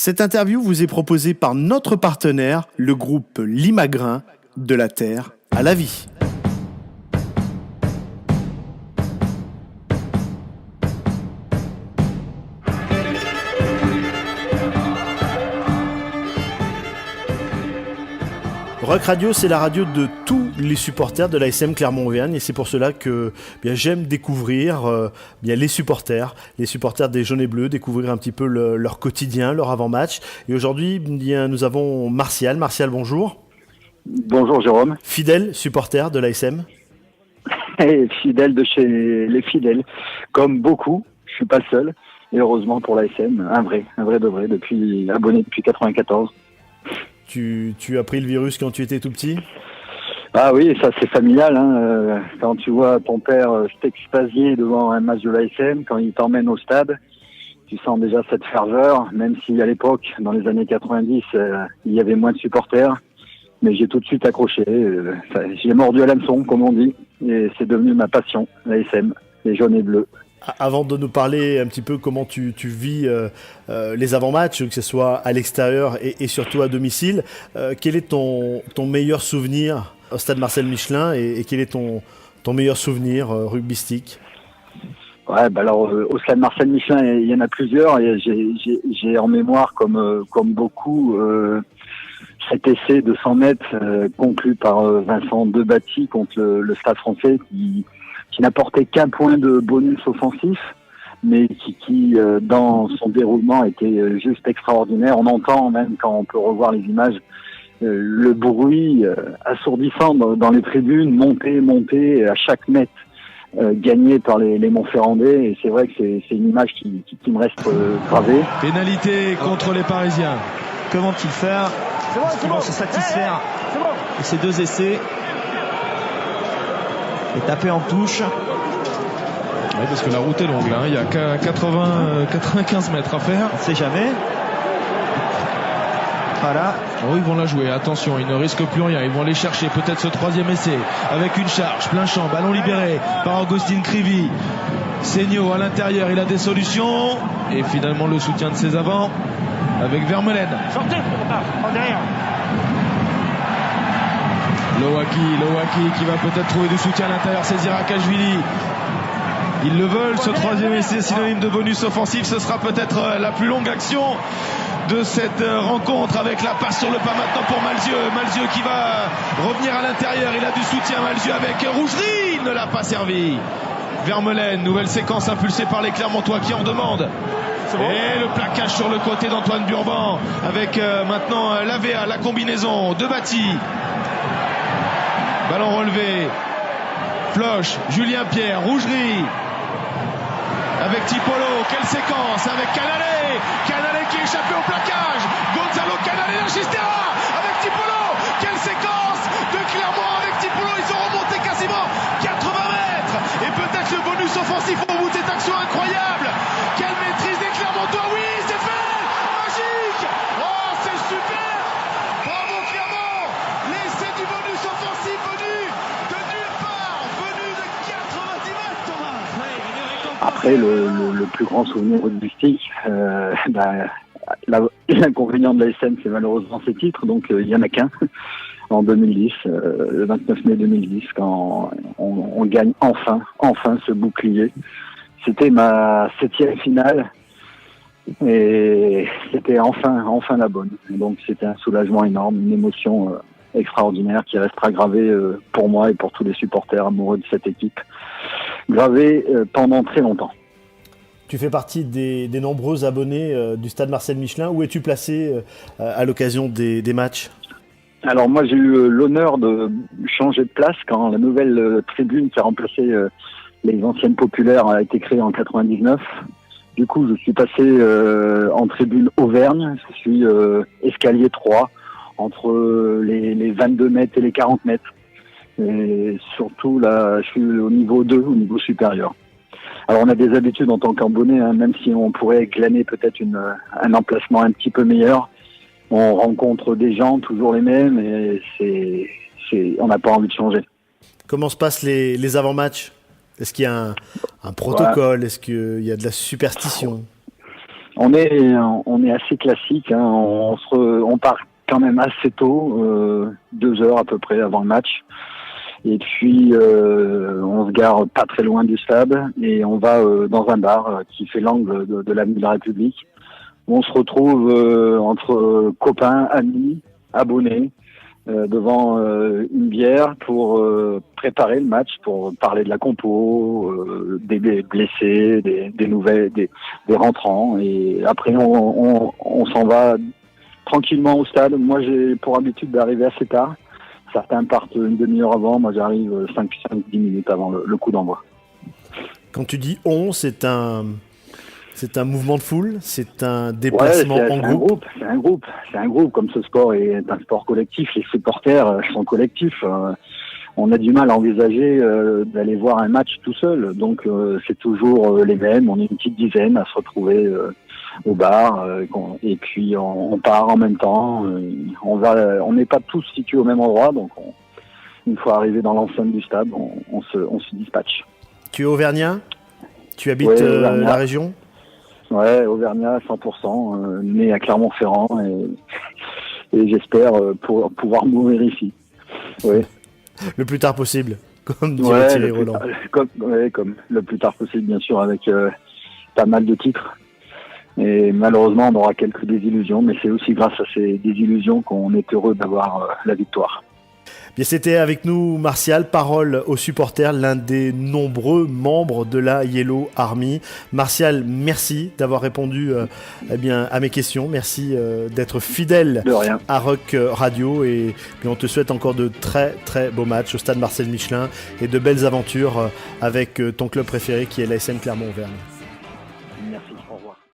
Cette interview vous est proposée par notre partenaire, le groupe Limagrin, de la terre à la vie. Rock Radio, c'est la radio de tous les supporters de l'ASM Clermont-Auvergne et c'est pour cela que j'aime découvrir les supporters des jaunes et bleus, découvrir un petit peu leur quotidien, leur avant-match. Et aujourd'hui, nous avons Martial. Martial, bonjour. Bonjour Jérôme. Fidèle supporter de l'ASM. Et fidèle de chez les fidèles, comme beaucoup. Je suis pas le seul. Et heureusement pour l'ASM, un vrai de vrai, abonné depuis 94. Tu as pris le virus quand tu étais tout petit ? Ah oui, ça c'est familial. Quand tu vois ton père s'extasier devant un match de l'ASM, quand il t'emmène au stade, tu sens déjà cette ferveur, même si à l'époque, dans les années 90, il y avait moins de supporters. Mais j'ai tout de suite accroché. J'ai mordu à l'hameçon, comme on dit. Et c'est devenu ma passion, l'ASM, les jaunes et bleus. Avant de nous parler un petit peu comment tu vis les avant-matchs, que ce soit à l'extérieur et surtout à domicile, quel est ton meilleur souvenir au stade Marcel Michelin et quel est ton meilleur souvenir rugbystique ? Ouais, alors au stade Marcel Michelin, il y en a plusieurs. Et j'ai en mémoire, comme beaucoup, cet essai de 100 mètres conclu par Vincent Debatty contre le Stade Français qui n'apportait qu'un point de bonus offensif, mais qui dans son déroulement était juste extraordinaire. On entend même quand on peut revoir les images le bruit assourdissant dans les tribunes, monter à chaque mètre gagné par les Montferrandais. Et c'est vrai que c'est une image qui me reste gravée. Pénalité contre les Parisiens. Que vont-ils faire ? Est-ce qu'ils vont se satisfaire de ces deux essais et taper en touche? Oui, parce que la route est longue là, il y a 95 mètres à faire. On ne sait jamais. Voilà. Oh, ils vont la jouer, attention, ils ne risquent plus rien, ils vont aller chercher peut-être ce troisième essai avec une charge, plein champ, ballon libéré par Augustin Krivy. Seigno à l'intérieur, il a des solutions et finalement le soutien de ses avants avec Vermeulen. Sortez, en derrière. Lowaki qui va peut-être trouver du soutien à l'intérieur, c'est Zirakashvili. Ils le veulent, ce troisième essai synonyme de bonus offensif. Ce sera peut-être la plus longue action de cette rencontre avec la passe sur le pas maintenant pour Malzieu qui va revenir à l'intérieur. Il a du soutien, Malzieu avec Rougerie, il ne l'a pas servi. Vermeulen, nouvelle séquence impulsée par les Clermontois qui en demandent. Et le plaquage sur le côté d'Antoine Burban avec maintenant l'AVA, la combinaison de Batti. Ballon relevé. Floche, Julien Pierre, Rougerie. Avec Tipolo, quelle séquence avec Canale qui est échappé au plaquage. Gonzalo Canale d'Argistera avec Tipolo. Quelle séquence de Clermont avec Tipolo. Ils ont remonté quasiment 80 mètres. Et peut-être le bonus offensif au bout de cette action incroyable. Quelle maîtrise des Clermontois. Oui, c'est fait. Magique. Oh, c'est super. Bravo Clermont. L'essai du bonus offensif venu de nulle part. Venu de 90 mètres, Thomas. Après, le plus grand souvenir rugbystique, l'inconvénient de l'ASM, c'est malheureusement ces titres, donc il n'y en a qu'un en 2010, le 29 mai 2010, quand on gagne enfin ce bouclier. C'était ma 7e finale et c'était enfin la bonne. Et donc c'était un soulagement énorme, une émotion extraordinaire qui restera gravée pour moi et pour tous les supporters amoureux de cette équipe, gravée pendant très longtemps. Tu fais partie des nombreux abonnés du stade Marcel Michelin. Où es-tu placé à l'occasion des matchs ? Alors moi j'ai eu l'honneur de changer de place quand la nouvelle tribune qui a remplacé les anciennes populaires a été créée en 99. Du coup je suis passé en tribune Auvergne, je suis escalier 3 entre les 22 mètres et les 40 mètres. Et surtout là je suis au niveau 2, au niveau supérieur. Alors on a des habitudes en tant qu'abonné, même si on pourrait glaner peut-être un emplacement un petit peu meilleur. On rencontre des gens, toujours les mêmes, et on n'a pas envie de changer. Comment se passent les avant-matchs ? Est-ce qu'il y a un protocole ? Est-ce qu'il y a de la superstition ? On est assez classique, hein. On part quand même assez tôt, 2 heures à peu près avant le match. Et puis on se gare pas très loin du stade et on va dans un bar qui fait l'angle de l'avenue de la République. On se retrouve entre copains, amis, abonnés, devant une bière pour préparer le match, pour parler de la compo, des blessés, des nouvelles, des rentrants. Et après, on s'en va tranquillement au stade. Moi, j'ai pour habitude d'arriver assez tard. Certains partent une demi-heure avant. Moi, j'arrive 5-10 minutes avant le coup d'envoi. Quand tu dis on, c'est un mouvement de foule, c'est un déplacement en groupe. C'est un groupe. Comme ce sport est un sport collectif, les supporters sont collectifs. On a du mal à envisager d'aller voir un match tout seul. Donc c'est toujours les mêmes. On est une petite dizaine à se retrouver au bar et puis on part en même temps. On n'est pas tous situés au même endroit, donc une fois arrivé dans l'enceinte du stade, on se dispatche. Tu es auvergnat ? Tu habites la région ? Ouais, Auvergnat 100%, né à Clermont-Ferrand et j'espère pouvoir mourir ici. Ouais. Le plus tard possible, comme dirait Thierry Roland. Comme le plus tard possible, bien sûr, avec pas mal de titres. Et malheureusement, on aura quelques désillusions, mais c'est aussi grâce à ces désillusions qu'on est heureux d'avoir la victoire. Bien, c'était avec nous Martial, parole aux supporters, l'un des nombreux membres de la Yellow Army. Martial, merci d'avoir répondu à mes questions. Merci d'être fidèle à Rock Radio. Et puis on te souhaite encore de très très beaux matchs au stade Marcel Michelin et de belles aventures avec ton club préféré qui est l'ASM Clermont-Auvergne.